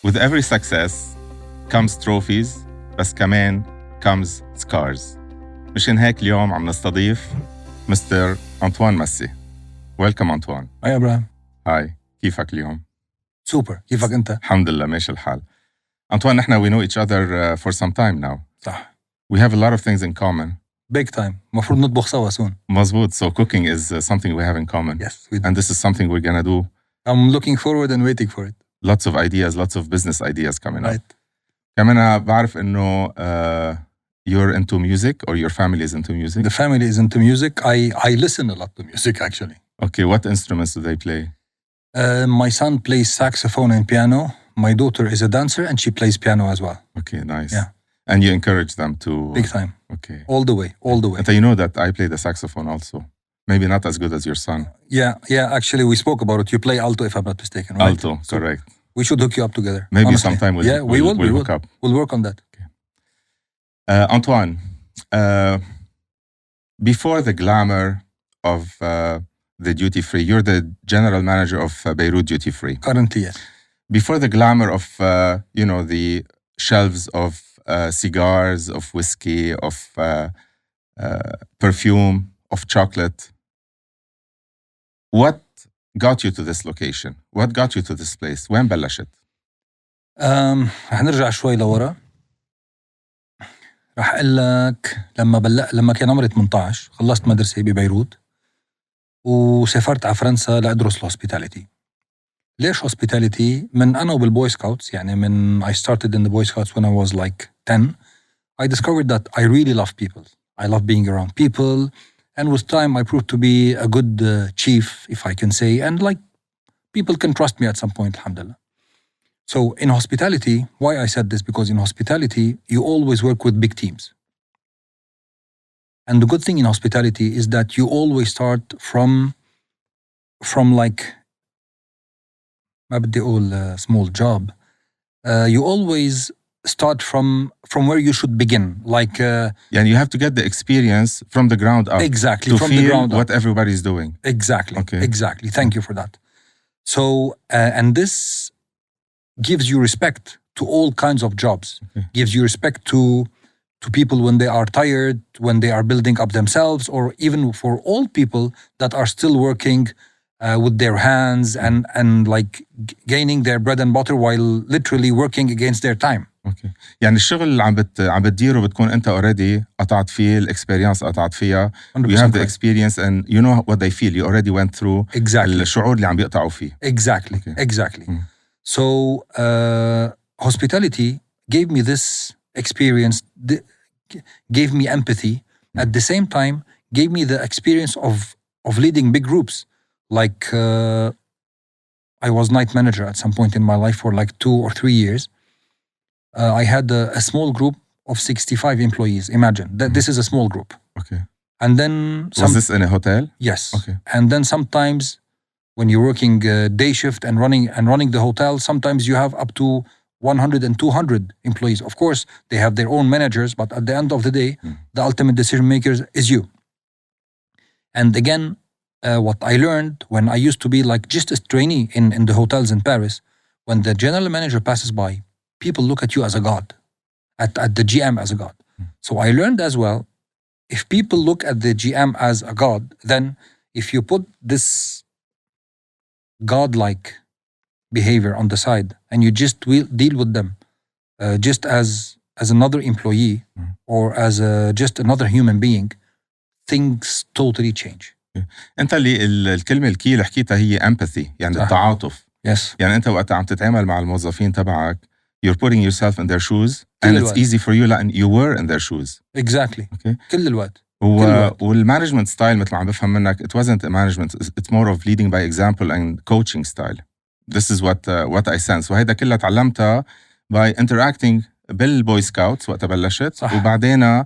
with every success comes trophies بس كمان comes scars. مشان هيك اليوم عم نستضيف مستر أنطوان ماسي. Welcome أنطوان. Hi Abraham. Hi. كيفك اليوم؟ Super. كيفك أنت؟ الحمد لله ماشي الحال. أنطوان نحن we know each other for some time now. صح. We have a lot of things in common. Big time. مفروض نطبخ سوا soon. مظبوط. So cooking is something we have in common. Yes, we do. And this is something we're gonna do. I'm looking forward and waiting for it. Lots of ideas, lots of business ideas coming up. Right. كمان بعرف إنه you're into music or your family is into music. The family is into music. I listen a lot to music actually. Okay, what instruments do they play? My son plays saxophone and piano. My daughter is a dancer and she plays piano as well. Okay, nice. Yeah. And you encourage them to... Big time. Okay. All the way. And you know that I play the saxophone also. Maybe not as good as your son. Yeah. Actually, we spoke about it. You play alto, if I'm not mistaken, right? Alto, so correct. We should hook you up together. Maybe honestly. sometime we'll hook up. We'll work on that. Okay. Antoine, before the glamour of the duty free, you're the general manager of Beirut Duty Free. Currently, yes. Before the glamour of, the shelves of cigars, of whiskey, of perfume, of chocolate, what got you to this location? What got you to this place? وين بلشت؟ هنرجع شوي لورا. راح أقول لك لما كان عمري 18 خلصت مدرسة ببيروت وسافرت على فرنسا لأدرس الهوسبيتاليتي. ليش هوسبيتاليتي؟ من أنا وبالبوي سكاوتس، يعني من I started in the Boy Scouts when I was like 10. I discovered that I really love people. I love being around people. And with time, I proved to be a good chief, if I can say. And like, people can trust me at some point, alhamdulillah. So in hospitality, why I said this? Because in hospitality, you always work with big teams. And the good thing in hospitality is that you always start from like, ما بدي أقول small job. You always start from where you should begin. Like, you have to get the experience from the ground up. Exactly, to from feel the ground up. What everybody's doing. Exactly. Okay. Exactly. Thank you for that. So, and this gives you respect to all kinds of jobs. Okay. Gives you respect to people when they are tired, when they are building up themselves, or even for old people that are still working with their hands and like gaining their bread and butter while literally working against their time. Okay. يعني الشغل اللي عم بتديره بتكون انت already قطعت فيه الاكسبيرينس قطعت فيها. You have the experience and you know what they feel. You already went through الشعور اللي عم بيقطعوا فيه. Exactly. Okay. Exactly. So hospitality gave me this experience, gave me empathy. At the same time, gave me the experience of leading big groups. Like I was night manager at some point in my life for like 2 or 3 years. I had a small group of 65 employees. Imagine that this is a small group. Okay. And then was this in a hotel? Yes. Okay. And then sometimes when you're working day shift and running the hotel, sometimes you have up to 100 and 200 employees. Of course, they have their own managers, but at the end of the day, the ultimate decision makers is you. And again, what I learned when I used to be like just a trainee in the hotels in Paris, when the general manager passes by, people look at you as a god, at the GM as a god. So I learned as well, if people look at the GM as a god, then if you put this godlike behavior on the side and you just deal with them just as another employee or as just another human being, things totally change. انت اللي الكلمه الكي اللي حكيتها هي empathy، يعني التعاطف. Yes. يعني انت وقت عم تتعامل مع الموظفين تبعك you're putting yourself in their shoes and it's easy for you لأن you were in their shoes. Exactly. Okay. كل الوقت. والمانجمنت ستايل مثل ما عم بفهم منك it wasn't a management, it's more of leading by example and coaching style. This is what I sense. وهيدا كلها تعلمتها by interacting بالبوي سكاوتس وقت بلشت. صح. وبعدين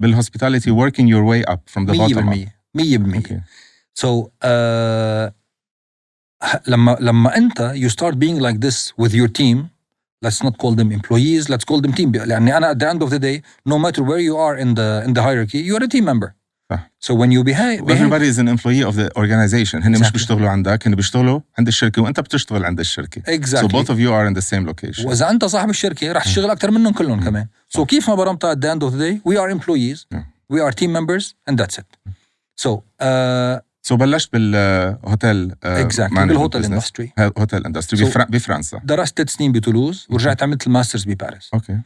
بالhospitality working your way up from the bottom up. 100%. Okay. So لما أنت you start being like this with your team, let's not call them employees, let's call them team. لأني أنا at the end of the day, no matter where you are in the hierarchy, you are a team member. So when you behave everybody is an employee of the organization. هن مش Exactly. بيشتغلوا عندك، هن بيشتغلوا عند الشركة وأنت بتشتغل عند الشركة. Exactly. So both of you are in the same location. وإذا أنت صاحب الشركة رح تشتغل أكتر منهم كلهم كمان. So كيف ما برمتها at the end of the day we are employees, we are team members and that's it. So بلشت بالهوتيل exactly بالهوتيل اندستري. هوتيل اندستري بفرنسا. درست 3 سنين بتولوز ورجعت عملت الماسترز بباريس. اوكي.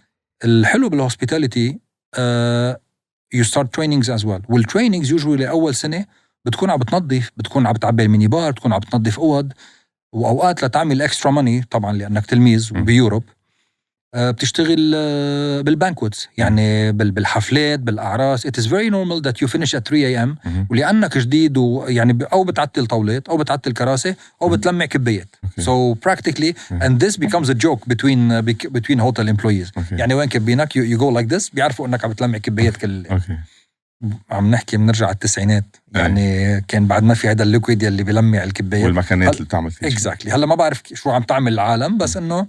الحلو بالهوسبيتاليتي you start trainings as well. والtrainings usually أول سنة بتكون عم بتنظف، بتكون عم بتعبي الميني بار، بتكون عم بتنظف أوض، وأوقات لتعمل extra money طبعا لأنك تلميذ بيوروب بتشتغل بالبانكوتس يعني بالحفلات بالأعراس. It is very normal that you finish at 3 a.m. ولأنك جديد ويعني أو بتعتل طاولات أو بتعتل كراسي أو بتلمع كبايات. So practically and this becomes a joke between hotel employees. يعني وين كبينك you go like this بيعرفوا أنك عم بتلمع كبايات كل. عم نحكي بنرجع على التسعينات يعني كان بعد ما في هذا الليكويد يلي بيلمع الكبايات والمكانات اللي بتعمل فيها. Exactly. هلا ما بعرف شو عم تعمل العالم بس إنه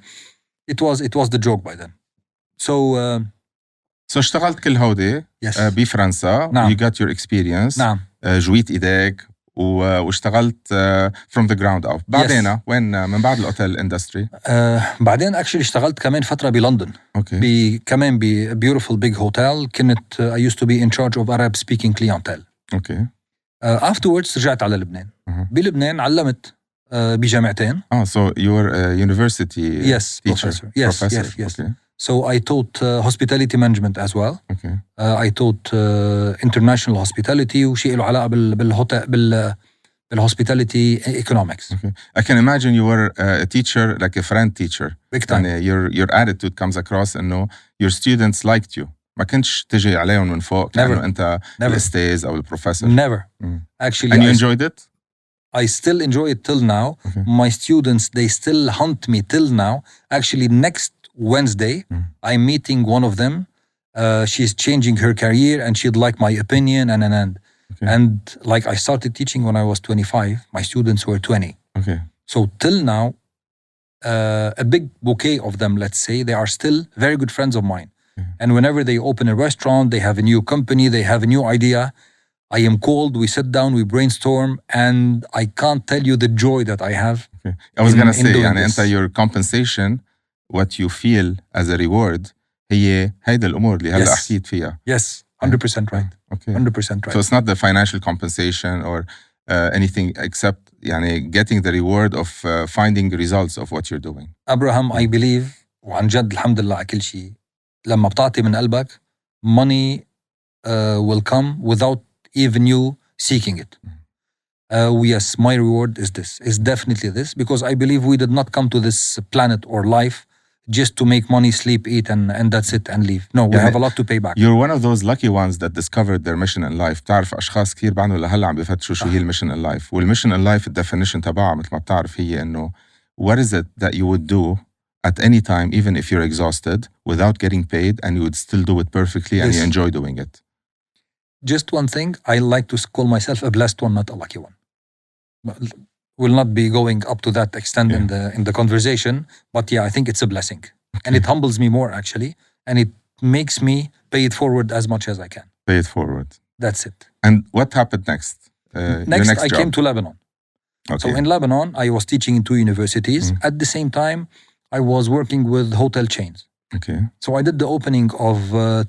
it was the joke by then. So اشتغلت كل هودي بفرنسا. نعم. You got your experience. نعم. جويت إيديك واشتغلت from the ground up. بعدين وين من بعد الأوتيل اندستري؟ بعدين actually اشتغلت كمان فترة بلندن. كمان beautiful big hotel. كنت I used to be in charge of Arab speaking clientele. Afterwards رجعت على لبنان. بلبنان علمت بجامعتين. So you were a university teacher. Professor. Yes. Okay. So I taught hospitality management as well. I taught international hospitality وشيء له علاقة بالhospitality economics. I can imagine you were a teacher like a friend teacher. Big time. Your attitude comes across إنه your students liked you. ما كنتش تجي عليهم من فوق لأنه أنت الأستاذ أو البروفيسور. Never. Actually. And you enjoyed it? I still enjoy it till now. My students, they still hunt me till now. Actually, next Wednesday, I'm meeting one of them. She's changing her career and she'd like my opinion and like I started teaching when I was 25. My students were 20. So till now, a big bouquet of them, let's say, they are still very good friends of mine. And whenever they open a restaurant, they have a new company, they have a new idea, I am called, we sit down, we brainstorm, and I can't tell you the joy that I have. I was going to say, يعني أنت your compensation, what you feel as a reward, هي هيدا الأمور اللي هلا حكيت فيها. Yes, 100% right. 100% right. So it's not the financial compensation or anything except يعني getting the reward of finding results of what you're doing. Abraham, I believe, وعن جد الحمد لله على كل شيء، لما بتعطي من قلبك, money will come without even you seeking it. Yes, my reward is this, is definitely this, because I believe we did not come to this planet or life just to make money, sleep, eat, and that's it and leave. No, we have a lot to pay back. You're one of those lucky ones that discovered their mission in life. بتعرف أشخاص كثير بعدهم لهلا عم بيفتشوا شو هي الميشن in life. والميشن in life الديفينيشن تبعها مثل ما بتعرف هي إنه what is it that you would do at any time, even if you're exhausted, without getting paid, and you would still do it perfectly and you enjoy doing it. Just one thing, I like to call myself a blessed one, not a lucky one. Will not be going up to that extent in the conversation, but I think it's a blessing. And it humbles me more actually, and it makes me pay it forward as much as I can. Pay it forward. That's it. And what happened next? Next I job? came to Lebanon. So in Lebanon, I was teaching in 2 universities. At the same time, I was working with hotel chains. So I did the opening of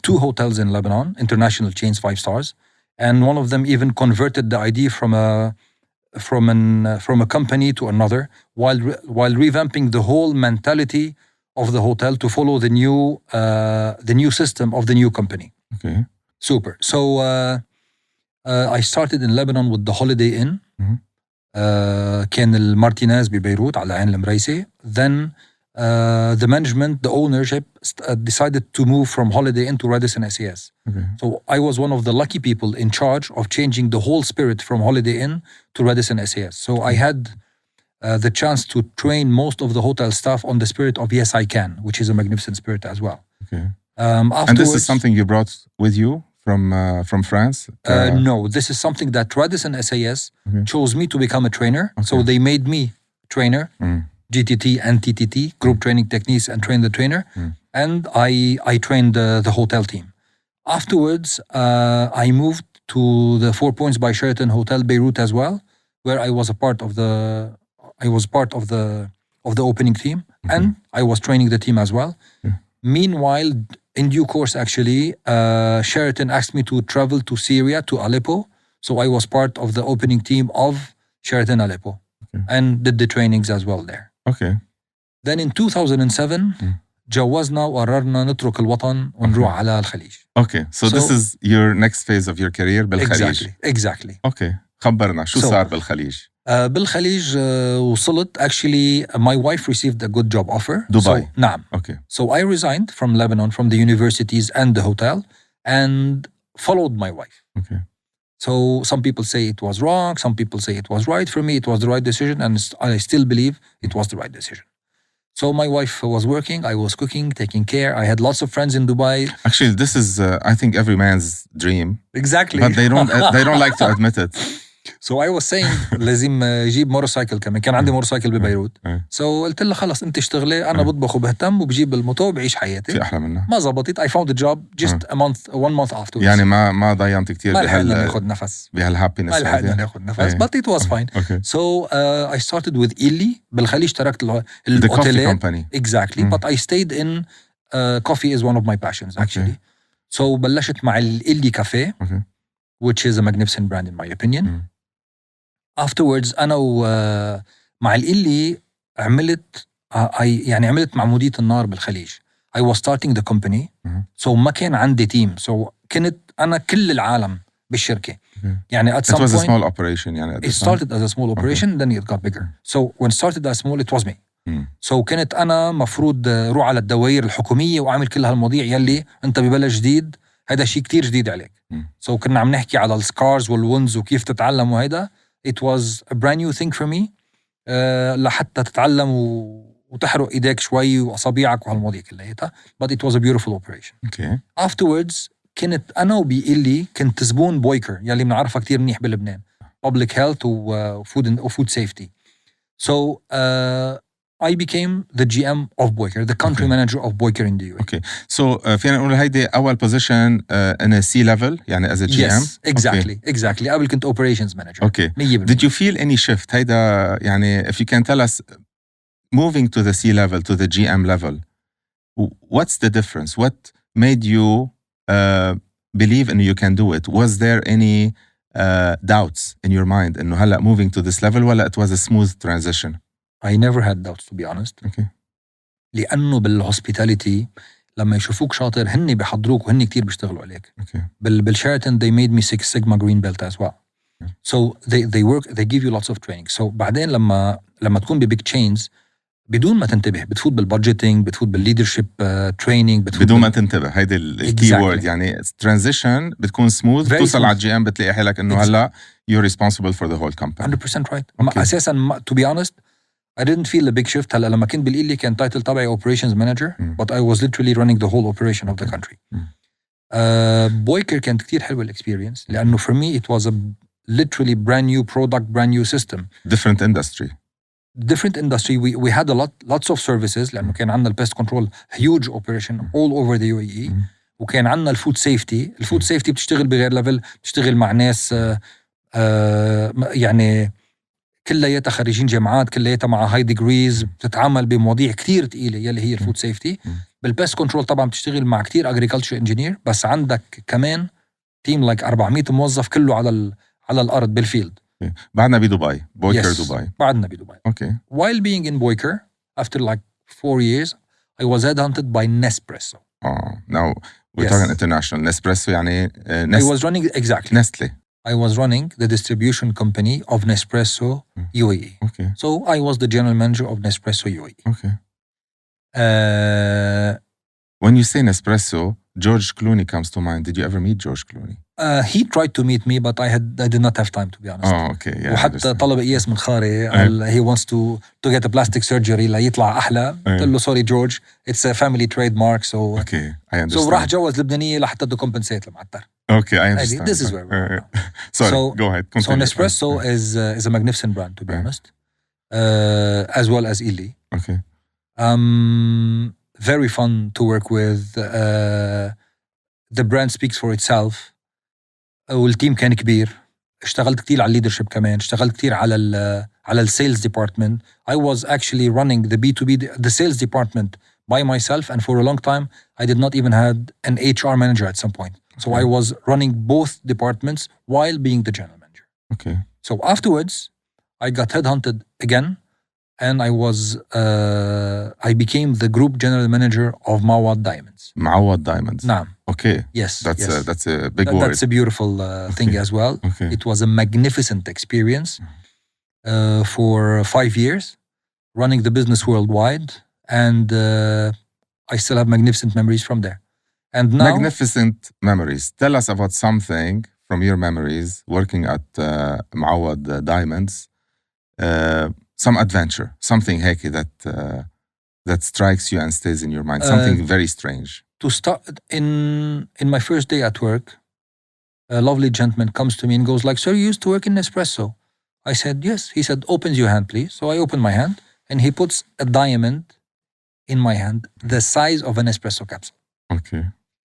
2 hotels in Lebanon, international chains, 5 stars, and one of them even converted the idea from a company to another, while revamping the whole mentality of the hotel to follow the new system of the new company. Super. So I started in Lebanon with the Holiday Inn. كان المارتينيز ببيروت على عين المريسي. Then the management, the ownership decided to move from Holiday Inn to Radisson SAS. So I was one of the lucky people in charge of changing the whole spirit from Holiday Inn to Radisson SAS. So I had the chance to train most of the hotel staff on the spirit of Yes I Can, which is a magnificent spirit as well. And this is something you brought with you from France? No, this is something that Radisson SAS chose me to become a trainer. So they made me trainer. GTT and TTT, group training techniques, and train the trainer. And I trained the hotel team. Afterwards, I moved to the 4 Points by Sheraton Hotel Beirut as well, where I was a part of the opening team, and I was training the team as well. Meanwhile, in due course, actually, Sheraton asked me to travel to Syria, to Aleppo. So I was part of the opening team of Sheraton Aleppo and did the trainings as well there. Okay. Then in 2007, جوزنا وقررنا نترك الوطن ونروح على الخليج. Okay. So this is your next phase of your career بالخليج. Exactly. Okay. خبرنا شو صار بالخليج؟ بالخليج وصلت. Actually, my wife received a good job offer. Dubai. نعم. Okay. So I resigned from Lebanon, from the universities and the hotel, and followed my wife. Okay. So some people say it was wrong, some people say it was right. For me, it was the right decision, and I still believe it was the right decision. So my wife was working, I was cooking, taking care. I had lots of friends in Dubai. Actually, this is, I think, every man's dream. Exactly. But they don't like to admit it. So I was saying لازم جيب موتوسايكل كمان. كان عندي موتوسايكل ببيروت. So قلت لها خلص انت اشتغلي، انا بطبخ وبهتم وبجيب الموتو بعيش حياتي. في احلى منها. ما زبطت. I found a job just one month afterwards. يعني ما ضيعت كتير ما لحقنا ناخد نفس. بهالهابينس. ما لحقنا ناخد نفس. But it was fine. Okay. So I started with إلي بالخليج. تركت the coffee company. Exactly. But I stayed in coffee is one of my passions actually. So بلشت مع الإلي cafe, which is a magnificent brand in my opinion. Afterwards أنا مع الإلي عملت عملت معمودية النار بالخليج. I was starting the company. So ما كان عندي team. So كنت أنا كل العالم بالشركة. يعني at some point. It was a small operation. يعني it started as a small operation, then it got bigger. So when it started as small, it was me. So كنت أنا مفروض روح على الدوائر الحكومية وأعمل كل هالمواضيع يلي أنت ببلد جديد. هذا شيء كتير جديد عليك. So كنا عم نحكي على السكارز والونز وكيف تتعلم وهيدا. It was a brand new thing for me. لحتى تتعلم وتحرق إيديك شوي وأصابيعك وهالمواضيع كلها. But it was a beautiful operation. Okay. Afterwards كنت أنا وبيقلي كنت زبون بويكر يلي بنعرفها كتير منيح بلبنان. Public health وfood safety. So I became the GM of Boyker, the country manager of Boyker in the UAE. Okay. So فينا نقول هيدي أول position in a C-level يعني as a GM. Yes, exactly. قبل كنت operations manager. Okay. Did you feel any shift? هيدا يعني if you can tell us moving to the C-level to the GM level, what's the difference? What made you believe in you can do it? Was there any doubts in your mind إنه هلا moving to this level ولا it was a smooth transition? I never had doubts to be honest. Okay. لأنه بالhospitality لما يشوفوك شاطر هني بيحضروك وهني كتير بيشتغلوا عليك. Okay. بالشيراتون they made me 6 Sigma green belt as well. Okay. So they give you lots of training. So بعدين لما تكون ببيج chains بدون ما تنتبه بتفوت بالبادجيتنج، بتفوت بالليدرشيب تريننج، بدون ما تنتبه. هيدي الكي وورد يعني ترانزيشن بتكون سموث. توصل على الجي ام بتلاقي حالك انه هلا you're responsible for the whole company. 100% right. Okay. اساسا to be honest I didn't feel a big shift. هلا لما كنت بالإلي كان تايتل تبعي operations manager but I was literally running the whole operation of the country. بويكر كانت كتير حلوة الاكسبيرينس لأنه for me it was a literally brand new product, brand new system. Different industry. We had lots of services لأنه كان عندنا pest control huge operation all over the UAE. وكان عندنا الفود سيفتي. الفود سيفتي بتشتغل بغير ليفل، بتشتغل مع ناس يعني كلياتها خريجين جامعات، كلياتها مع هاي ديجريز، بتتعامل بمواضيع كتير تقيلة يلي هي الفود سيفتي. بالبست كنترول طبعا بتشتغل مع كتير agriculture engineer، بس عندك كمان تيم 400 موظف كله على الأرض بالفيلد. بعدنا بدبي بويكر. دبي بعدنا بدبي. Okay. While being in Boyker after 4 years I was headhunted by Nespresso. Now we're talking international. Nespresso يعني I was running Nestle. I was running the distribution company of Nespresso UAE. Okay. So I was the general manager of Nespresso UAE. Okay. When you say Nespresso, George Clooney comes to mind. Did you ever meet George Clooney? He tried to meet me, but I did not have time to be honest. Okay. Yeah. وحتى طلب إياس من خاري. He wants to get a plastic surgery ليطلع أحلى. قلت له sorry George, it's a family trademark. So okay, I understand. So راح جوز لبنانية لحتى to compensate المعتر. Okay, I understand. This is where we're sorry, go ahead. Continue. So Nespresso is a magnificent brand to be honest, as well as Illy. Okay. Very fun to work with. The brand speaks for itself. والتيم كان كبير. اشتغلت كتير على الليدرشيب كمان. اشتغلت كتير على السيلز ديبارتمنت. I was actually running the B2B, the sales department by myself, and for a long time I did not even had an HR manager at some point. So I was running both departments while being the general manager. Okay. So afterwards I got headhunted again, and I became the group general manager of Mouawad Diamonds. Mouawad Diamonds. نعم. Okay. Yes. That's a big word. That's a beautiful thing as well. Okay. It was a magnificent experience for 5 years, running the business worldwide, and I still have magnificent memories from there. And now, magnificent memories. Tell us about something from your memories working at Mouawad Diamonds. Some adventure, something heki that strikes you and stays in your mind. Something very strange. To start, in my first day at work, a lovely gentleman comes to me and goes like, "Sir, you used to work in Nespresso?" I said, "Yes." He said, "Opens your hand, please." So I opened my hand, and he puts a diamond in my hand, the size of an espresso capsule. Okay.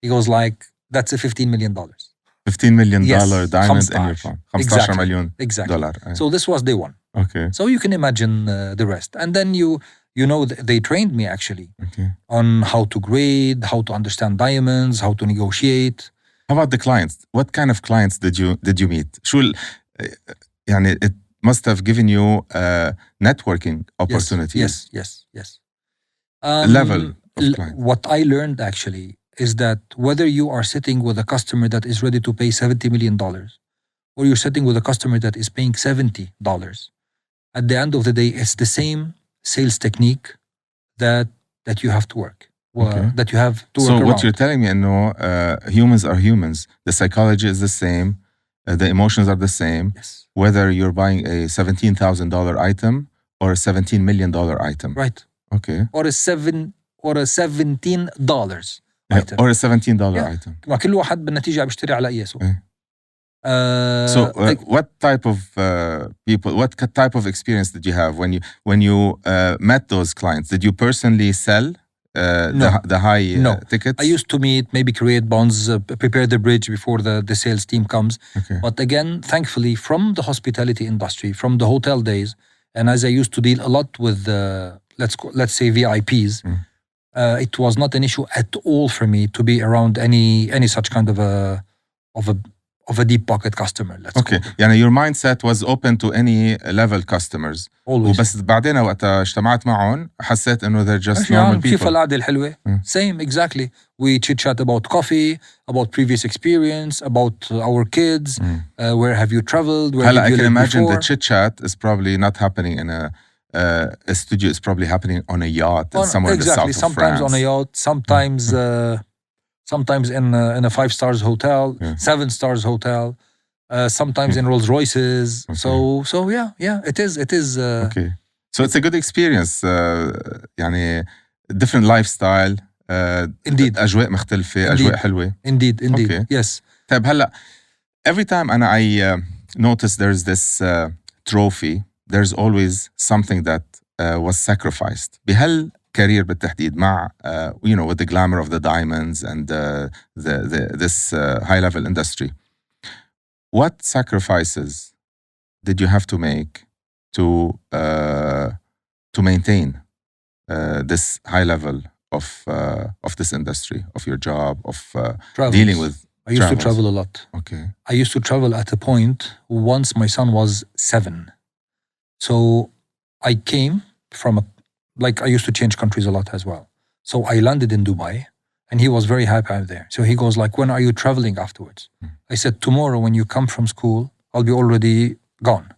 He goes like, "That's a $15 million." $15 million Yes, diamond in your 15. palm. Exactly. $15 million. Exactly. dollar. So this was day one. Okay. So you can imagine the rest. And then you know, they trained me actually on how to grade, how to understand diamonds, how to negotiate. How about the clients? What kind of clients did you meet? يعني it must have given you networking opportunities. Yes. Level of client. What I learned actually is that whether you are sitting with a customer that is ready to pay $70 million, or you're sitting with a customer that is paying $70, at the end of the day, it's the same sales technique that you have to work. That you have to work around. So what you're telling me, humans are humans. The psychology is the same. The emotions are the same. Yes. Whether you're buying a $17,000 item or a $17 million item. Right. Okay. Or a $17 item. Or a $17 item. ما كل واحد بالنتيجة بيشتري على قياسه. What type of people, what type of experience did you have when you met those clients? Did you personally sell the high tickets? I used to meet, maybe create bonds, prepare the bridge before the sales team comes. Okay. But again, thankfully, from the hospitality industry, from the hotel days, and as I used to deal a lot with let's say VIPs, it was not an issue at all for me to be around any such kind of a deep pocket customer. Okay. يعني your mindset was open to any level customers. Always. وبس بعدين وقتها اجتمعت معهم حسيت انه they're just normal people. كيف القعدة الحلوة. Same, exactly. We chit chat about coffee, about previous experience, about our kids, where have you traveled, where هلا have you I can lived imagine before? the chit chat is probably not happening in a studio. It's probably happening on a yacht somewhere in the south of sometimes France. On a yacht, sometimes in a 5 stars hotel, 7 stars hotel, sometimes in Rolls Royces. Okay. So yeah, it is. Okay. So it's a good experience. يعني different lifestyle. Indeed. أجواء مختلفة. أجواء حلوة. Indeed. Okay. Yes. طيب هلا every time I notice there's this trophy, there's always something that was sacrificed. بهال career بالتحديد مع with the glamour of the diamonds and this high level industry. What sacrifices did you have to make to maintain this high level of this industry, of your job, of dealing with I used to travel a lot. Okay. I used to travel at a point once my son was 7. So I came from I used to change countries a lot as well. So I landed in Dubai, and he was very happy I'm there. So he goes like, "When are you traveling afterwards?" I said, "Tomorrow when you come from school, I'll be already gone."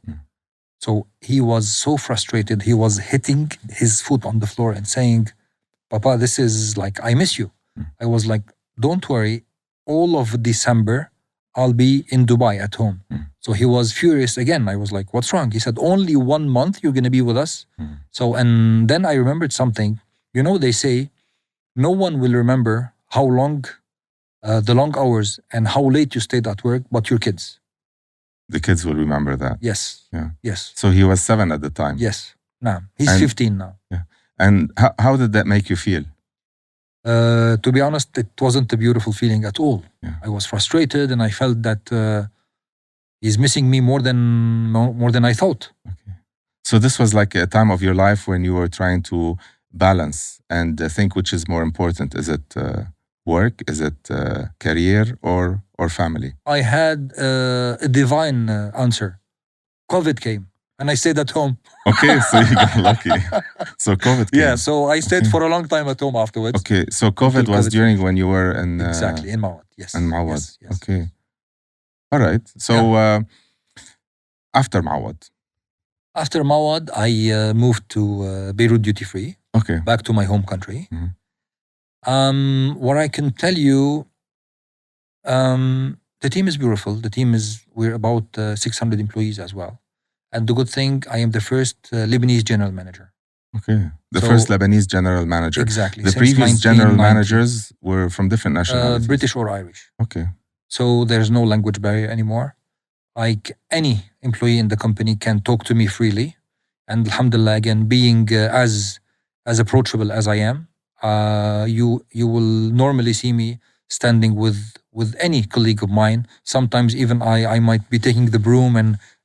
So he was so frustrated. He was hitting his foot on the floor and saying, "Papa, this is like, I miss you." I was like, "Don't worry. All of December, I'll be in Dubai at home." So he was furious again. I was like, "What's wrong?" He said, "Only 1 month you're going to be with us." So, and then I remembered something. They say no one will remember how long, the long hours and how late you stayed at work, but your kids. The kids will remember that. Yes. Yeah. Yes. So he was 7 at the time. Yes. Now he's 15 now. Yeah. And how did that make you feel? To be honest, it wasn't a beautiful feeling at all. Yeah. I was frustrated and I felt that he's missing me more than I thought. Okay. So this was like a time of your life when you were trying to balance and think which is more important. Is it work? Is it career or family? I had a divine answer. COVID came and I stayed at home. Okay, so you got lucky. So COVID came. Yeah, so I stayed for a long time at home afterwards. Okay, so COVID Until was COVID during when you were in... Exactly, in Mouawad, yes. In Mouawad, yes. okay. All right, so after Mouawad? After Mouawad, I moved to Beirut Duty Free, Okay. back to my home country. Mhm. What I can tell you, the team is beautiful. We're about 600 employees as well. And the good thing, I am the first Lebanese general manager. Okay. The first Lebanese general manager. Exactly. The Since previous general 1990. managers were from different nationalities. British or Irish. Okay. So there's no language barrier anymore. Like any employee in the company can talk to me freely. And alhamdulillah, again, being as approachable as I am, you will normally see me standing with any colleague of mine. Sometimes even I might be taking the broom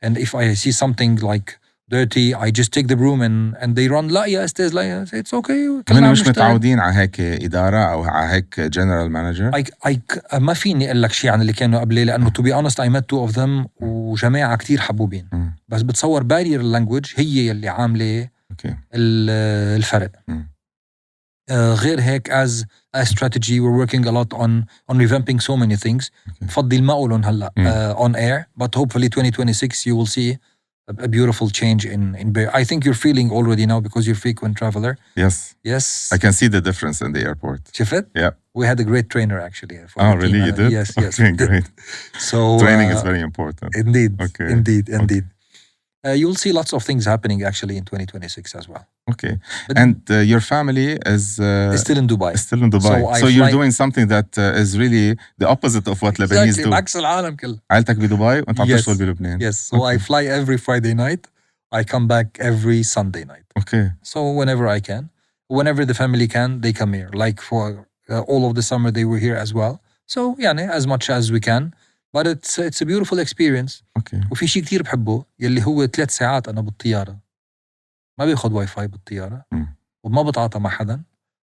and if I see something like dirty, I just take the broom and they run. لا يا أستاذ لا يا it's okay. هم مش متعودين على هيك إدارة أو على هيك general manager. ما فيني أقول لك شيء عن اللي كانوا قبلي لأنه to be honest I met two of them وجماعة كتير حبوبين. بس بتصور barrier language هي اللي عاملة الفرق. غير هيك as a strategy we're working a lot on revamping so many things. بفضل ما أقولهم هلا on air, but hopefully 2026 you will see a beautiful change in Beirut. I think you're feeling already now because you're a frequent traveler. Yes. I can see the difference in the airport. شفت? Yeah. We had a great trainer actually. Oh, really? You did? Yes. Okay, great. So training is very important. Indeed. Okay. Indeed. You'll see lots of things happening actually in 2026 as well. Okay. And your family is still in Dubai. So you're doing something that is really the opposite of what Lebanese do. عكس العالم كله. عائلتك بدبي وانت عم تشتغل بلبنان. Yes. So I fly every Friday night. I come back every Sunday night. Okay. So whenever I can, whenever the family can, they come here. Like for all of the summer they were here as well. So يعني as much as we can. But it's a beautiful experience. Okay. وفي شيء كتير بحبه يلي هو 3 ساعات أنا بالطيارة. ما بياخد واي فاي بالطيارة وما بتعاطى مع حدا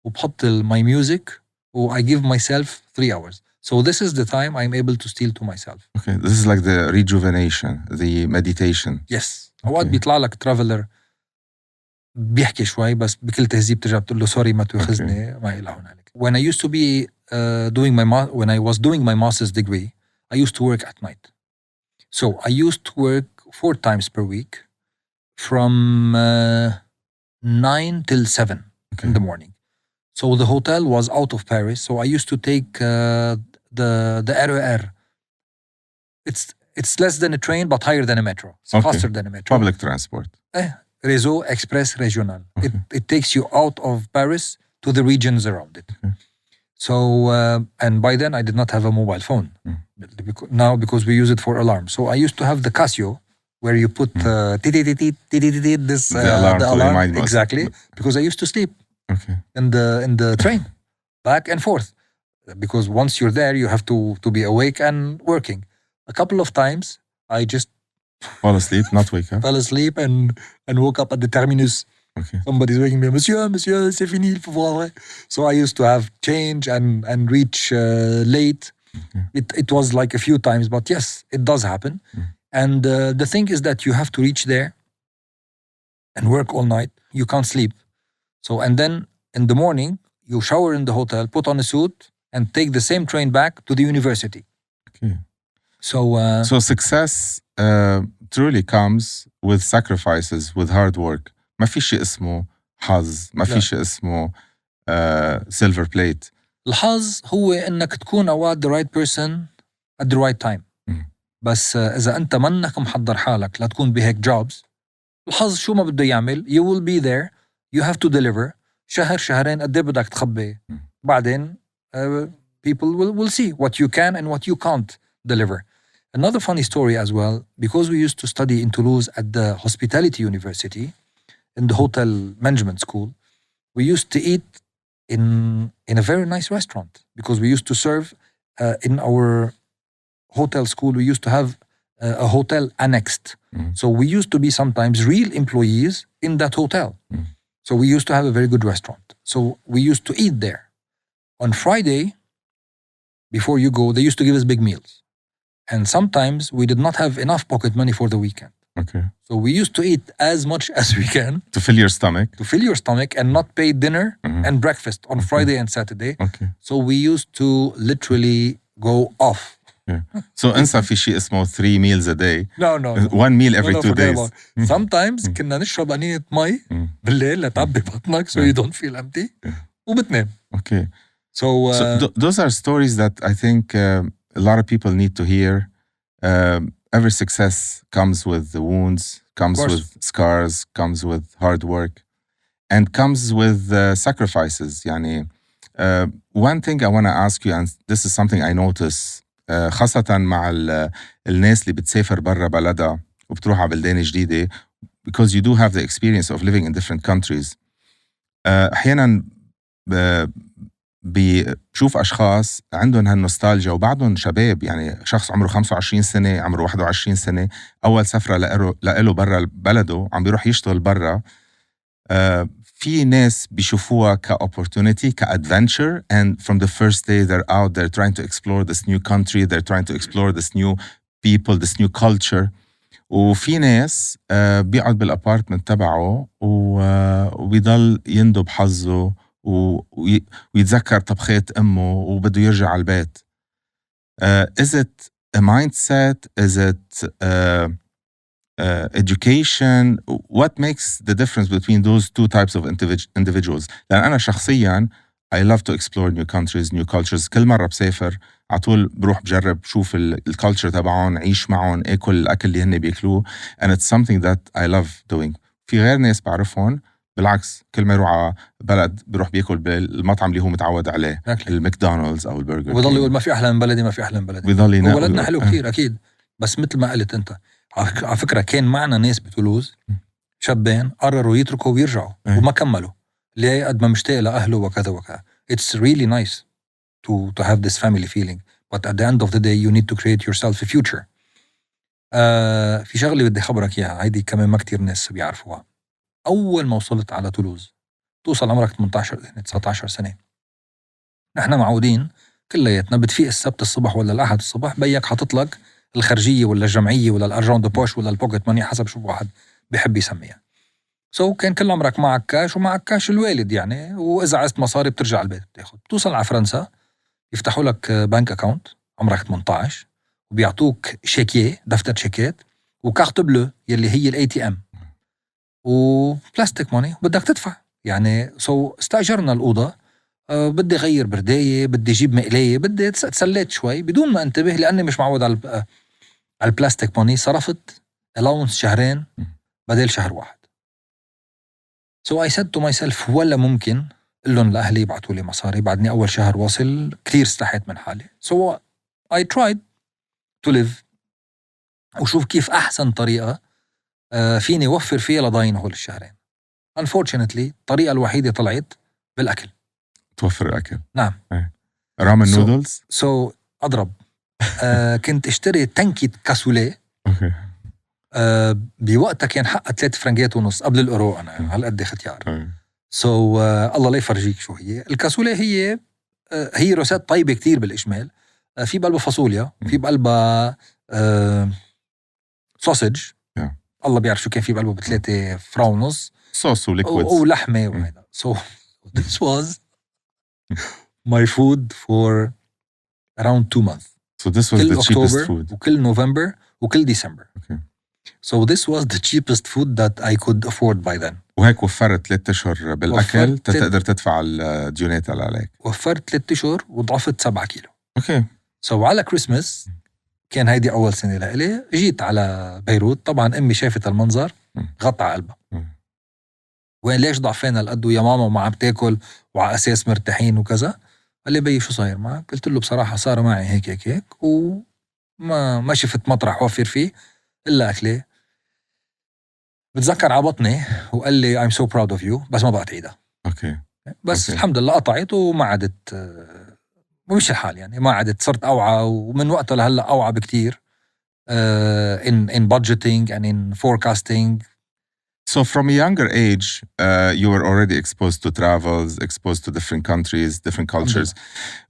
وبحط my music و I give myself 3 hours. So this is the time I'm able to steal to myself. Okay, this is like the rejuvenation, the meditation. Yes. أوقات بيطلع لك traveler بيحكي شوي بس بكل تهذيب ترجع بتقول له sorry ما تأخذني ما إلى هنالك. When I used to be when I was doing my master's degree, I used to work at night. So I used to work 4 times per week from 9 till 7 in the morning. So the hotel was out of Paris. So I used to take the RER. It's less than a train but higher than a metro. It's faster than a metro. Public transport. Réseau Express Régional. It takes you out of Paris to the regions around it. So, and by then I did not have a mobile phone. Now because we use it for alarm. So I used to have the Casio where you put this the alarm. Exactly. Because I used to sleep in the train back and forth. Because once you're there, you have to be awake and working. A couple of times I just fall asleep, not wake up. Fell asleep and woke up at the terminus. Somebody's waking me up. Monsieur, c'est fini, il faut voir. So I used to have change and reach late. It was like a few times, but yes, it does happen. And the thing is that you have to reach there and work all night. You can't sleep. So, and then in the morning, you shower in the hotel, put on a suit, and take the same train back to the university. Okay. So success truly comes with sacrifices, with hard work. ما في شيء اسمه حظ، ما في شيء اسمه silver plate. الحظ هو انك تكون اوقات the right person at the right time. بس اذا انت منك محضر حالك لتكون بهيك jobs، الحظ شو ما بده يعمل you will be there, you have to deliver. شهر شهرين قد ايه بدك تخبي، بعدين people will see what you can and what you can't deliver. Another funny story as well, because we used to study in Toulouse at the Hospitality University, in the hotel management school, we used to eat in a very nice restaurant, because we used to serve in our hotel school. We used to have a hotel annexed. So we used to be sometimes real employees in that hotel. So we used to have a very good restaurant. So we used to eat there. On Friday, before you go, they used to give us big meals. And sometimes we did not have enough pocket money for the weekend. Okay. So we used to eat as much as we can. To fill your stomach. To fill your stomach and not pay dinner and breakfast on Friday and Saturday. Okay. So we used to literally go off. Yeah. So انسى في شيء اسمه 3 meals a day. No. 1 meal every 2 days. Sometimes كنا نشرب أنية مي بالليل لتعبي بطنك so you don't feel empty. وبتنام. Okay. So those are stories that I think a lot of people need to hear. Every success comes with the wounds, comes with scars, comes with hard work, and comes with sacrifices. يعني, one thing I want to ask you, and this is something I notice, خاصة مع الناس اللي بتسافر برا بلدها وبتروح على بلدان جديدة, because you do have the experience of living in different countries. أحيانا بشوف أشخاص عندهم هالنوستالجيا وبعدهم شباب, يعني شخص عمره 25 سنة, عمره 21 سنة, أول سفرة لإله برا بلده, عم بيروح يشتغل برا. في ناس بيشوفوها كopportunity, كadventure, and from the first day they're out there trying to explore this new country, they're trying to explore this new people, this new culture. وفي ناس بيقعد بالأبارتمنت تبعه وبيضل يندب حظه ويتذكر طبخات أمه وبده يرجع على البيت. Is it a mindset? Is it education? What makes the difference between those two types of individuals? لأن أنا شخصياً I love to explore new countries, new cultures. كل مرة بسافر عطول بروح بجرب شوف الكالتشر تبعهم, عيش معهم, اكل الأكل اللي هن بياكلوه, and it's something that I love doing. في غير ناس بعرفهم بالعكس, كل ما يروح على بلد بيروح بياكل بالمطعم اللي هو متعود عليه, الماكدونالدز أو البرجر, وبيضل يقول ما في أحلى من بلدي, ما في أحلى من بلدي. وبلدنا حلو كتير أكيد, بس مثل ما قلت أنت, على فكرة كان معنا ناس بتولوز شابين قرروا يتركوا ويرجعوا وما كملوا ليه قد ما مشتاق لأهله وكذا وكذا. It's really nice to have this family feeling, but at the end of the day you need to create yourself a future. في شغلة بدي خبرك إياها, هيدي كمان ما كتير ناس بيعرفوها. أول ما وصلت على تولوز, توصل عمرك 18-19 سنة, نحن معودين كلياتنا بتفيق السبت الصبح ولا الأحد الصبح, بيك حاطط لك الخرجية ولا الجمعية ولا الأرجون دو بوش ولا البوكيت ماني حسب شو واحد بيحب يسميها. كان كل عمرك معك كاش, ومعك كاش الوالد يعني, وإذا عزت مصاري بترجع البيت بتاخد. بتوصل على فرنسا يفتحوا لك بانك أكاونت عمرك 18, وبيعطوك شيكيه, دفتر شيكات, وكارت بلو يلي هي الاي تي ام, وبلاستيك ماني بدك تدفع يعني. استأجرنا الأوضة, بدي غير برداية, بدي جيب مقلاية, بدي تسليت شوي بدون ما انتبه لأني مش معود على البلاستيك ماني. صرفت allowance شهرين بدل شهر واحد. I said to myself, ولا ممكن لهم لأهلي يبعتوا لي مصاري بعدني أول شهر واصل, كتير استحيت من حالي. I tried to live وشوف كيف أحسن طريقة فيني وفر فيها لضاين هول الشهرين. Unfortunately الطريقة الوحيدة طلعت بالأكل, توفر الأكل. نعم. رامن نودلز. أضرب. كنت اشتري تنكة كاسولي. بوقتها كان حقها 3 فرنجات ونص قبل الأورو, أنا هالقد ختيار. الله لا يفرجيك شو هي الكاسولي. هي روسات طيبة كتير بالإجمال, في بقلبها فاصوليا, في بقلبها سوسج, الله بيعرف شو كان في بقلبه, ب3 فراو ونص صوص ولحمة وهذا. This was my food for around 2 months. So this was the cheapest food. وكل نوفمبر وكل ديسمبر. Okay. So this was the cheapest food that I could afford by then. وهيك وفرت 3 أشهر بالأكل تقدر تدفع الديونات اللي عليك. وفرت 3 أشهر وضعفت 7 كيلو. Okay. على كريسمس كان هيدي أول سنة لإلي, جيت على بيروت. طبعا أمي شافت المنظر غطى قلبها, وين ليش ضعفين هالقد يا ماما وما عم تاكل وعلى أساس مرتاحين وكذا. قال لي بي شو صاير معك؟ قلت له بصراحة صار معي هيك وما شفت مطرح وفر فيه إلا أكلي. بتذكر عبطني وقال لي I'm so proud of you, بس ما بقى تعيدها. Okay. بس Okay. الحمد لله قطعت وما عدت مش الحال يعني ما عدت صرت أوعى ومن وقتها لهلا أوعى بكتير in budgeting and in forecasting. So from a younger age, you were already exposed to travels, exposed to different countries, different cultures.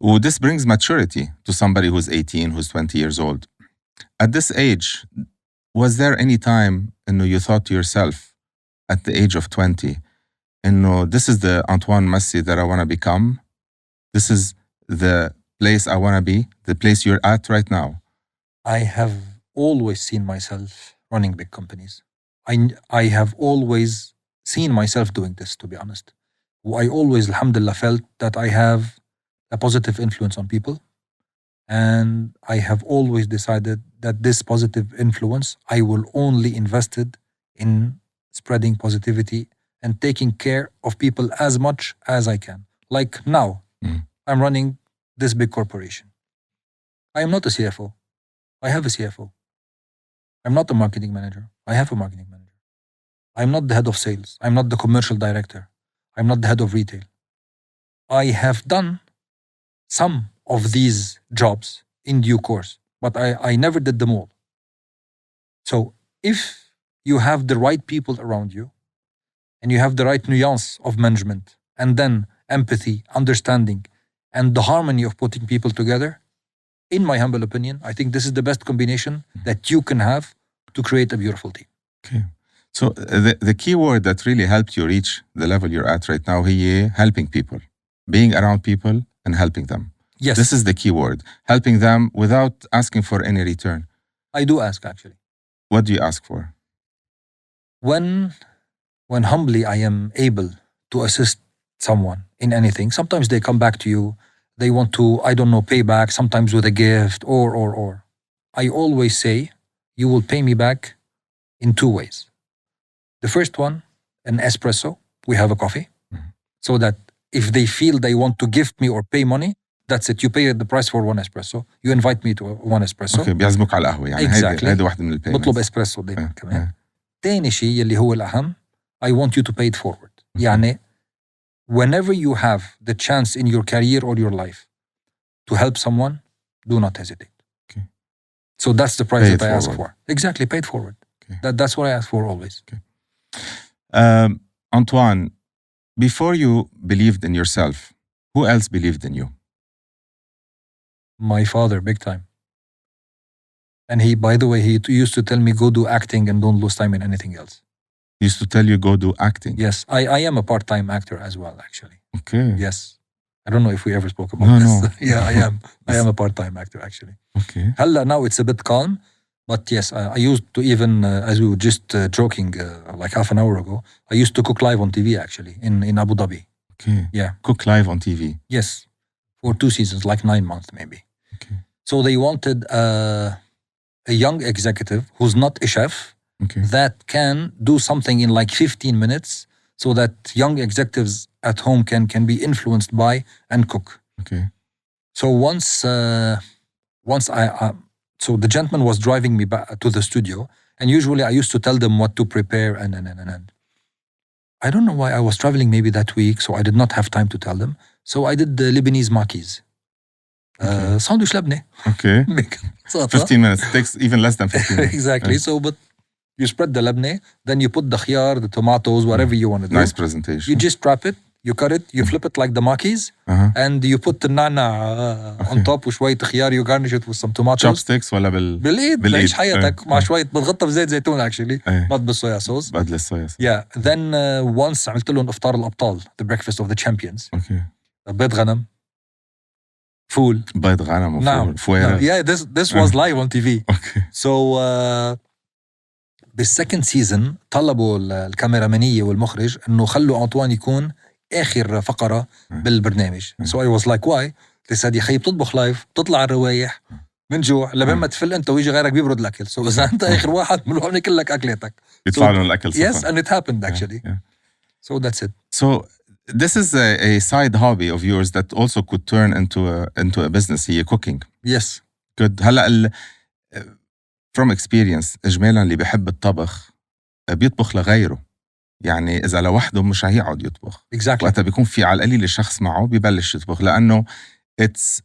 Well, this brings maturity to somebody who's 18, who's 20 years old. At this age, was there any time you thought to yourself at the age of 20, this is the Antoine Massé that I want to become? This is the place I want to be, the place you're at right now? I have always seen myself running big companies. I have always seen myself doing this, to be honest. I always, alhamdulillah, felt that I have a positive influence on people. And I have always decided that this positive influence, I will only invest it in spreading positivity and taking care of people as much as I can. Like now, I'm running this big corporation. I am not a CFO. I have a CFO. I'm not a marketing manager. I have a marketing manager. I'm not the head of sales. I'm not the commercial director. I'm not the head of retail. I have done some of these jobs in due course, but I never did them all. So if you have the right people around you and you have the right nuance of management and then empathy, understanding, and the harmony of putting people together, in my humble opinion, I think this is the best combination that you can have to create a beautiful team. Okay. So the key word that really helped you reach the level you're at right now, is helping people, being around people and helping them. Yes. This is the key word, helping them without asking for any return. I do ask, actually. What do you ask for? When humbly I am able to assist someone in anything, sometimes they come back to you, they want to, I don't know, pay back, sometimes with a gift or. I always say, you will pay me back in two ways. The first one, an espresso, we have a coffee, so that if they feel they want to gift me or pay money, that's it. You pay the price for one espresso. You invite me to one espresso. Okay, بيعزموك على القهوة يعني. Exactly. هيدا واحدة من البيمنتس. بطلب اسبريسو دايما كمان. تاني شيء يلي هو الأهم, I want you to pay it forward. يعني whenever you have the chance in your career or your life to help someone, do not hesitate. Okay. So that's the price Pay that I ask forward. for. Exactly, pay it forward. Okay. That's what I ask for always. Okay. Antoine, before you believed in yourself, who else believed in you? My father, big time. And he, by the way, he used to tell me, go do acting and don't lose time in anything else. He used to tell you, go do acting. Yes, I am a part-time actor as well, actually. Okay. Yes. I don't know if we ever spoke about this. No. Yeah, I am a part-time actor, actually. Okay. Halla, now it's a bit calm, but yes, I used to even, as we were just joking like half an hour ago, I used to cook live on TV, actually, in Abu Dhabi. Okay. Yeah. Cook live on TV. Yes, for 2 seasons, like 9 months maybe. Okay. So they wanted a young executive who's not a chef, Okay. that can do something in like 15 minutes so that young executives at home can be influenced by and cook. Okay. So once so the gentleman was driving me back to the studio, and usually I used to tell them what to prepare and. I don't know why I was traveling maybe that week, so I did not have time to tell them. So I did the Lebanese makis. Sandwich Lebanese. Okay. 15 minutes. It takes even less than 15 minutes. Exactly. So, but you spread the Lebanese, then you put the khiyar, the tomatoes, whatever you want to do. Nice presentation. You just wrap it, you cut it, you flip it like the makis, and you put the nana on top وشوية خيار, you garnish it with some tomatoes. Chopsticks ولا بالإيد عيش حياتك مع شوية بتغطى بزيت زيتون actually, not بالصويا صوص. بدل الصويا صوص. Yeah, then once عملت لهم إفطار الأبطال, the breakfast of the champions. Okay. بيض غنم, فول. بيض غنم وفول. نعم. فويرة. Yeah, this was live on TV. Okay. So بالسكند سيزن طلبوا الكاميرامانية والمخرج إنه خلوا أنطوان يكون آخر فقرة بالبرنامج. So I was like, why? They said, يا خي بتطبخ لايف بتطلع الروايح من جوع لبين ما تفل أنت ويجي غيرك بيبرد الأكل. So إذا أنت آخر واحد بنروح ناكل لك أكلتك. يطلع لهم الأكل صفا. Yes, and it happened actually. Yeah. So that's it. So this is a side hobby of yours that also could turn into a business, هي cooking. Yes. Good. هلا from experience إجمالا اللي بيحب الطبخ بيطبخ لغيره. يعني إذا لوحده مش هيقعد يطبخ. Exactly. وقتها بيكون في على القليل شخص معه ببلش يطبخ، لأنه it's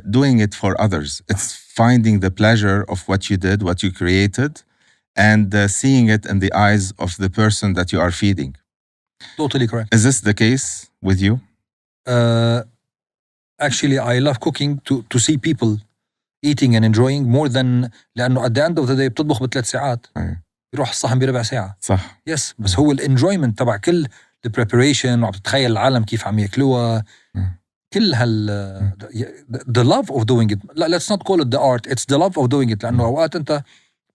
doing it for others. It's finding the pleasure of what you did, what you created, and seeing it in the eyes of the person that you are feeding. Totally correct. Is this the case with you? Actually, I love cooking to see people eating and enjoying more than لأنه at the end of the day بتطبخ ب3 ساعات يروح الصحن ب4 ساعة. صح. Yes. بس هو الانجويمنت تبع كل البريبريشن، وعم تتخيل العالم كيف عم ياكلوها، كل the love of doing it. Let's not call it the art, it's the love of doing it. لأنه أوقات أنت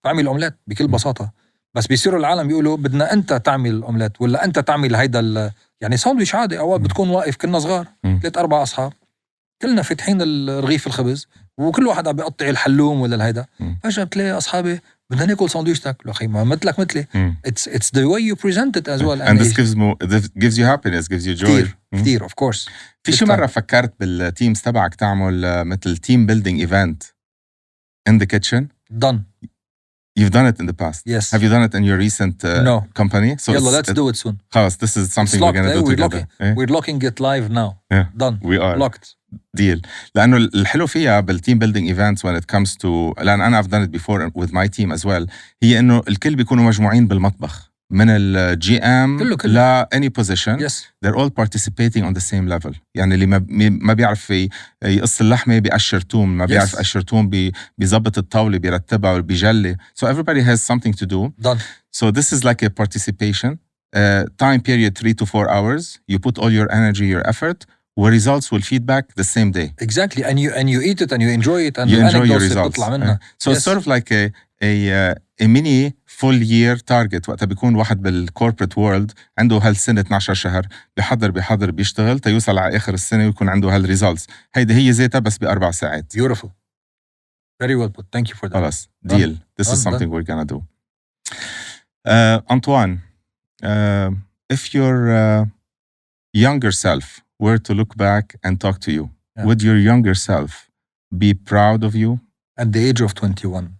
تعمل الأومليت بكل بساطة، بس بيصيروا العالم يقولوا بدنا أنت تعمل الأومليت ولا أنت تعمل هيدا يعني ساندويش عادي. أوقات بتكون واقف كلنا صغار 3-4 أصحاب كلنا فاتحين الرغيف الخبز وكل واحد عم بيقطع الحلوم ولا الهيدا، فجأة بتلاقي أصحابي بدنا ناكل ساندويشتك. لو أخي ما مثلك مثلي. It's the way you present it as well. And this gives you happiness, gives you joy. كتير of course. في شي مرة فكرت بالتيمز تبعك تعمل مثل team building event in the kitchen? Done. You've done it in the past? Yes. Have you done it in your recent no. company? So يلا let's do it soon. خلاص, this is something we're going to do together. We're locking it live now. Yeah. Done. We are. Locked. Deal. لأنه الحلو فيها بالteam building events when it comes to، لأن أنا I've done it before with my team as well، هي إنه الكل بيكونوا مجموعين بالمطبخ من ال GM لا any position. Yes. They're all participating on the same level. يعني اللي ما بيعرف يقص اللحمة بيقشر توم، ما بيعرف يقشر توم بيزبط الطاولة بيرتبها بيجلي. So everybody has something to do. Done. So this is like a participation. Time period 3 to 4 hours. You put all your energy, your effort. Where results will feedback the same day. Exactly. And you eat it and you enjoy it and you enjoy your results. So yes. It's sort of like a mini full year target. وقتها بيكون واحد بالcorporate world عنده هالسنة 12 شهر بيحضر بيشتغل تيوصل على آخر السنة ويكون عنده هالresults. هيدا هي ذاتها بس ب4 ساعات. Beautiful. Very well put. Thank you for that. خلاص. Deal. This is something we're gonna do. Antoine, if your younger self were to look back and talk to you, would your younger self be proud of you? At the age of 21,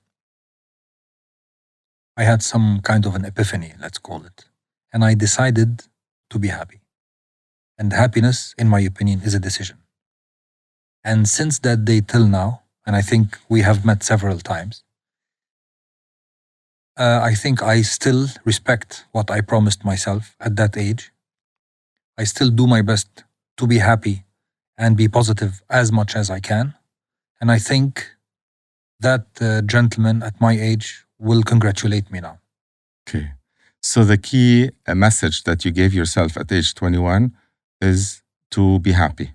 I had some kind of an epiphany, let's call it. And I decided to be happy. And happiness, in my opinion, is a decision. And since that day till now, and I think we have met several times, I think I still respect what I promised myself at that age. I still do my best to be happy and be positive as much as I can. And I think that gentleman at my age will congratulate me now. Okay. So the key message that you gave yourself at age 21 is to be happy.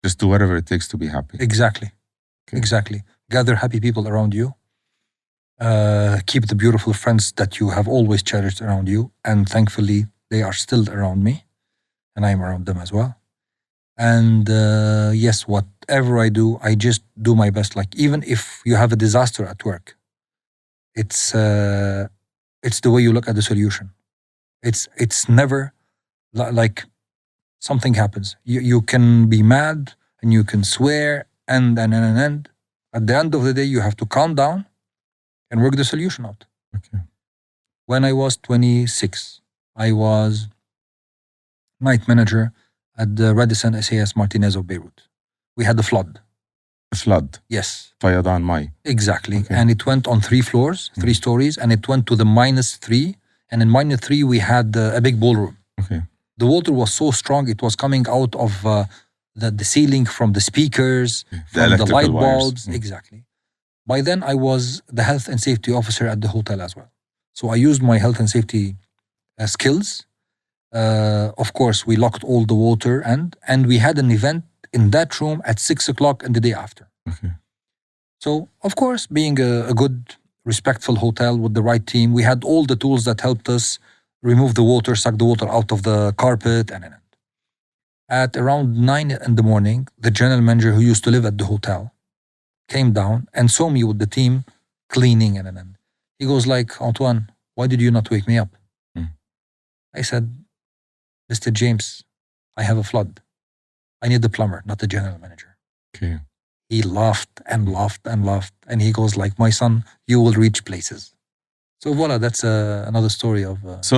Just do whatever it takes to be happy. Exactly. Okay. Exactly. Gather happy people around you. Keep the beautiful friends that you have always cherished around you. And thankfully, they are still around me. And I am around them as well. And yes, whatever I do, I just do my best. Like even if you have a disaster at work, it's the way you look at the solution. It's never like something happens. You can be mad and you can swear and at the end of the day, you have to calm down and work the solution out. Okay. When I was 26, I was night manager at the Radisson SAS Martinez of Beirut. We had a flood. A flood? Yes. فيضان مي. Exactly. Okay. And it went on 3 floors, 3 stories, and it went to the -3. And in -3, we had a big ballroom. Okay. The water was so strong, it was coming out of the ceiling from the speakers, from the light bulbs. Exactly. By then, I was the health and safety officer at the hotel as well. So I used my health and safety skills. Of course, we locked all the water and we had an event in that room at 6 o'clock and the day after. Okay. So, of course, being a good, respectful hotel with the right team, we had all the tools that helped us remove the water, suck the water out of the carpet, and. At around 9 in the morning, the general manager who used to live at the hotel came down and saw me with the team cleaning and. He goes like, Antoine, why did you not wake me up? I said, Mr. James, I have a flood. I need the plumber, not the general manager. Okay. He laughed and laughed and laughed. And he goes like, my son, you will reach places. So voila, that's another story of... So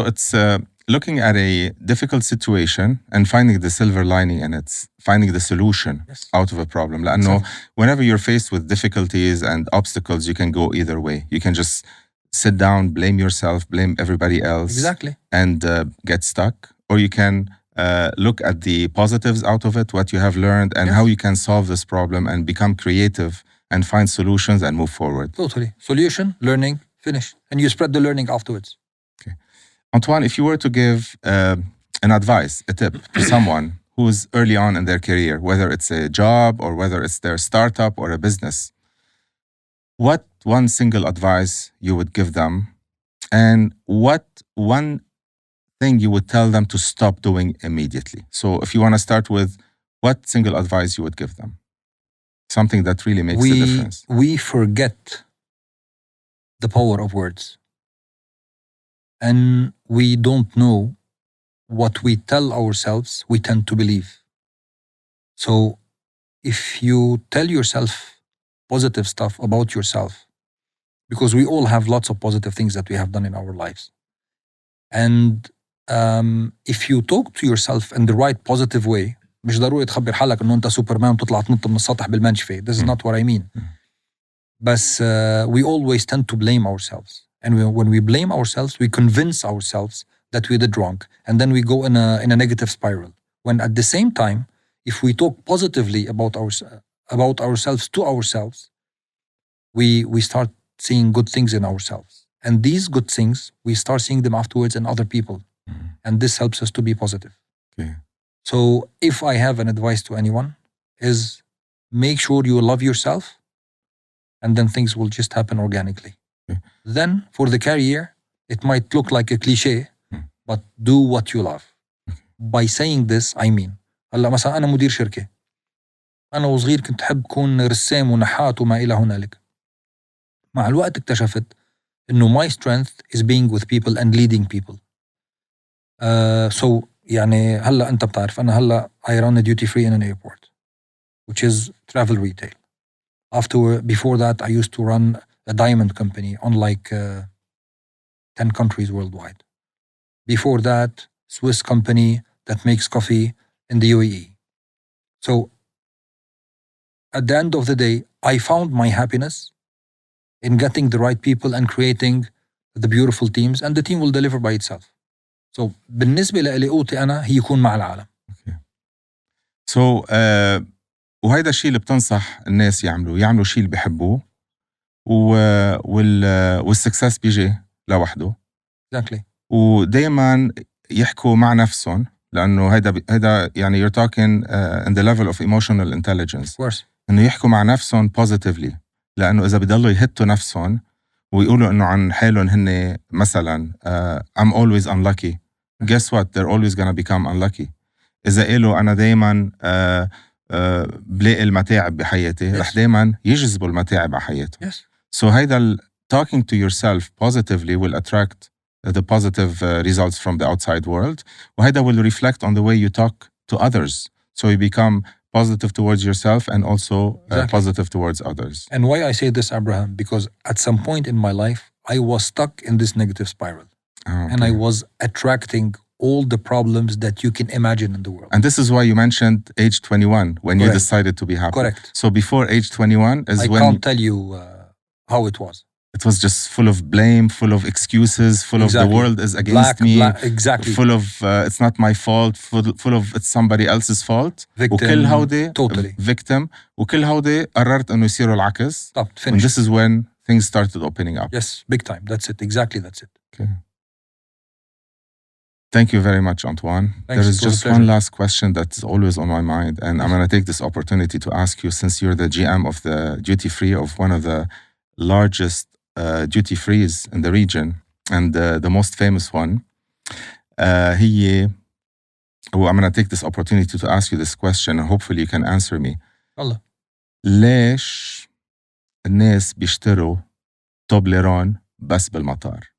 looking at a difficult situation and finding the silver lining in it, finding the solution Yes. out of a problem. لأنه whenever you're faced with difficulties and obstacles, you can go either way. You can just sit down, blame yourself, blame everybody else, Exactly. and get stuck. Or you can look at the positives out of it, what you have learned, and Yes. how you can solve this problem and become creative and find solutions and move forward. Totally. Solution, learning, finish. And you spread the learning afterwards. Antoine, if you were to give an advice, a tip to someone who's early on in their career, whether it's a job or whether it's their startup or a business, what one single advice you would give them, and what one thing you would tell them to stop doing immediately? So if you want to start with, what single advice you would give them? Something that really makes a difference. We forget the power of words. And we don't know what we tell ourselves, we tend to believe. So if you tell yourself positive stuff about yourself, because we all have lots of positive things that we have done in our lives. And if you talk to yourself in the right positive way, مش ضروري تخبر حالك انه انت سوبرمان وتطلع تنط من السطح بالمنشفة. This is not what I mean. But we always tend to blame ourselves. And when we blame ourselves, we convince ourselves that we did wrong. And then we go in a negative spiral. When at the same time, if we talk positively about ourselves to ourselves, we start seeing good things in ourselves. And these good things, we start seeing them afterwards in other people. And this helps us to be positive. Okay. So if I have an advice to anyone, is make sure you love yourself, and then things will just happen organically. Okay. Then for the career, it might look like a cliche, but do what you love. By saying this, I mean, هلا مثلا أنا مدير شركة. أنا وصغير كنت أحب كون رسام ونحات وما إلى هنالك. مع الوقت اكتشفت إنه my strength is being with people and leading people. So يعني هلا أنت بتعرف أنا هلا I run a duty free in an airport, which is travel retail. Before that, I used to run a diamond company on like 10 countries worldwide. Before that, Swiss company that makes coffee in the UAE. So at the end of the day, I found my happiness in getting the right people and creating the beautiful teams, and the team will deliver by itself. So بالنسبة لي قوتي أنا هي يكون مع العالم. Okay. So وهيدا الشيء اللي بتنصح الناس يعملوا شيء اللي بيحبوه والسكسس بيجي لوحده. Exactly. ودايما يحكوا مع نفسهم لأنه هيدا يعني you're talking in the level of emotional intelligence. Of course. إنه يحكوا مع نفسهم positively، لأنه إذا بيضلوا يهتوا نفسهم ويقولوا إنه عن حالهم هن مثلا I'm always unlucky. Guess what? They're always gonna become unlucky. إذا قالوا أنا دايما بلاقي المتاعب بحياتي، رح دايما يجذبوا المتاعب على حياتهم. Yes. So هيدا talking to yourself positively will attract the positive results from the outside world. وهيدا will reflect on the way you talk to others. So you become positive towards yourself and also positive towards others. And why I say this, Abraham, because at some point in my life, I was stuck in this negative spiral. Okay. And I was attracting all the problems that you can imagine in the world. And this is why you mentioned age 21 when you decided to be happy. Correct. So before age 21 is when... I can't tell you how it was. It was just full of blame, full of excuses, full of the world is against me. Exactly. Full of it's not my fault, full of it's somebody else's fault. Victim. وكل هودي Totally. Victim. وكل هودي قررت إنه يصيروا العكس. Stopped. And Finished. this is when things started opening up. Yes, big time. That's it. Exactly, that's it. Okay. Thank you very much, Antoine. Thanks, there is just one last question that's always on my mind, and I'm going to take this opportunity to ask you, since you're the GM of the duty free of one of the largest duty frees in the region and the most famous one. I'm going to take this opportunity to ask you this question, and hopefully you can answer me. Allah. ليش الناس بيشتروا توبليرون بس بالمطار؟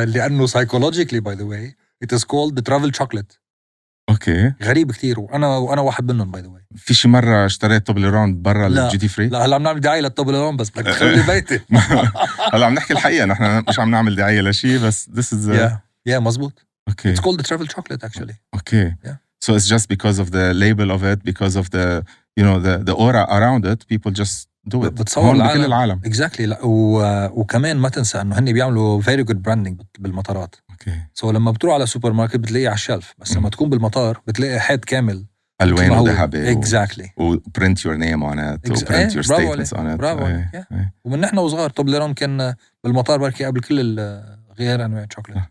لأنه psychologically, by the way, it is called the travel chocolate. اوكي. غريب كتير، وانا واحد منهم باي ذا واي. في شي مره اشتريت توبليرون برا الديوتي فري؟ لا هلا عم نعمل دعايه للتوبليرون بس بدك تخلي بيتي. هلا عم نحكي الحقيقه، نحن مش عم نعمل دعايه لشيء، بس this is يا مزبوط. Okay. It's called the travel chocolate actually. Okay. Yeah. So it's just because of the label of it, because of the, you know, the aura around it, people just do it. بتصور بكل العالم. Exactly. وكمان ما تنسى انه هن بيعملوا very good branding بالمطارات. Okay. So لما بتروح على سوبر ماركت بتلاقيه على الشلف، بس لما تكون بالمطار بتلاقي حيط كامل ألوان وذهبي. Exactly. print your name on it. print your statements on it. برافو عليك. ومن نحن وصغار توبليرون كان بالمطار بركي قبل كل غير أنواع الشوكولاتة.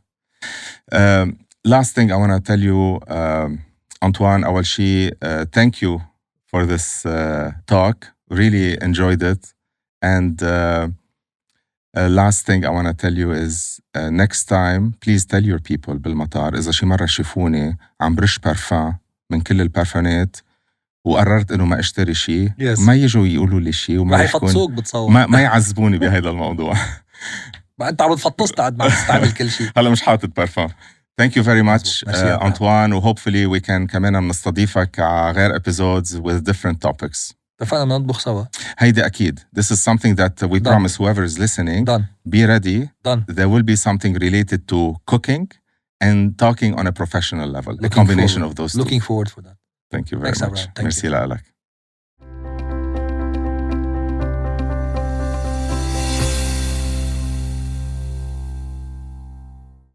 Last thing I want to tell you, Antoine, أول شيء, thank you for this talk. Really enjoyed it. And last thing I want to tell you is next time, please tell your people بالمطار إذا شي مرة شافوني عم برش بارفان من كل البارفانات وقررت إنه ما أشتري شيء، yes. ما يجوا يقولوا لي شيء وما يفطسوك بتصور ما يعذبوني بهذا الموضوع. ما أنت عم تفطس تعد ما تستعمل كل شيء. هلا مش حاطط بارفان. Thank you very much, Antoine. و hopefully we can كمان نستضيفك على غير episodes with different topics. اتفقنا نطبخ سوا. هيدا أكيد. This is something that we promise whoever is listening. Done. Be ready. Done. There will be something related to cooking and talking on a professional level. A combination of those two. Looking forward for that. Thank you very much. Merci لك.